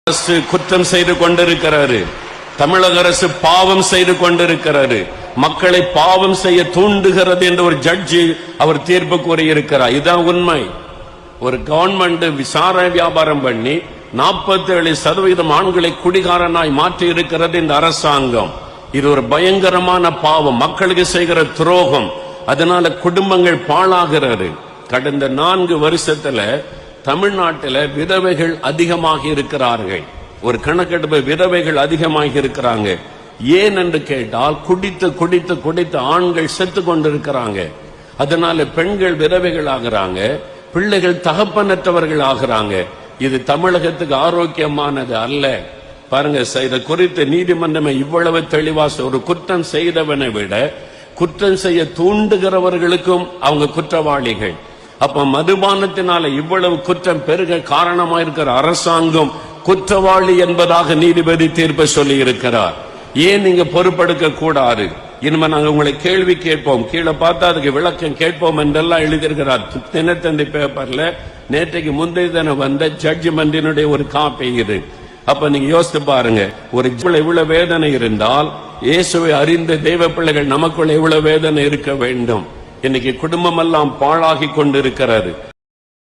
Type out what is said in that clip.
அரசு குற்றம் செய்து கொண்டிருக்கிறாரு. தமிழக அரசு பாவம் செய்து கொண்டிருக்கிறாரு. மக்களை பாவம் செய்ய தூண்டுகிறது என்று ஒரு ஜட்ஜி அவர் தீர்ப்பு கூறியிருக்கிறார். இதுதான் உண்மை. ஒரு கவர்மெண்ட் விசாரணை வியாபாரம் பண்ணி 47% ஆண்களை குடிகாரனாய் மாற்றி இருக்கிறது இந்த அரசாங்கம். இது ஒரு பயங்கரமான பாவம், மக்களுக்கு செய்கிற துரோகம். அதனால குடும்பங்கள் பாழாகிறது. கடந்த 4 வருஷத்துல தமிழ்நாட்டில் விதவைகள் அதிகமாக இருக்கிறார்கள். ஒரு கணக்கெடுப்பு, விதவைகள் அதிகமாக இருக்கிறாங்க. ஏன் என்று கேட்டால் குடித்து குடித்து குடித்து ஆண்கள் செத்து கொண்டிருக்கிறாங்க. அதனால பெண்கள் விதவைகள் ஆகிறாங்க, பிள்ளைகள் தகப்பனற்றவர்கள் ஆகிறாங்க. இது தமிழகத்துக்கு ஆரோக்கியமானது அல்ல. பாருங்க, இதை குறித்து நீதிமன்றமே இவ்வளவு தெளிவா, ஒரு குற்றம் செய்தவனை விட குற்றம் செய்ய தூண்டுகிறவர்களுக்கும் அவங்க குற்றவாளிகள். அப்ப மதுபானத்தினால இவ்வளவு குற்றம் பெருக காரணமா இருக்கிற அரசாங்கம் குற்றவாளி என்பதாக நீதிபதி தீர்ப்பு சொல்லி இருக்கிறார். ஏன் நீங்க பொறுப்பெடுக்க கூடாது? இனிமே நாங்க உங்களை கேள்வி கேட்போம், கீழே பார்த்தா அதுக்கு விளக்கம் கேட்போம் என்றெல்லாம் எழுதியிருக்கிறார். தினத்தந்தி பேப்பர்ல நேற்றைக்கு முந்தைய தினம் வந்த ஜட்ஜ்மெண்டினுடைய ஒரு காப்பி இது. அப்ப நீங்க யோசித்து பாருங்க, ஒரு இவ்வளவு வேதனை இருந்தால் இயேசுவை அறிந்த தெய்வ பிள்ளைகள் நமக்குள்ள எவ்வளவு வேதனை இருக்க வேண்டும். இன்னைக்கு குடும்பம் எல்லாம் பாழாகி கொண்டிருக்கிறது.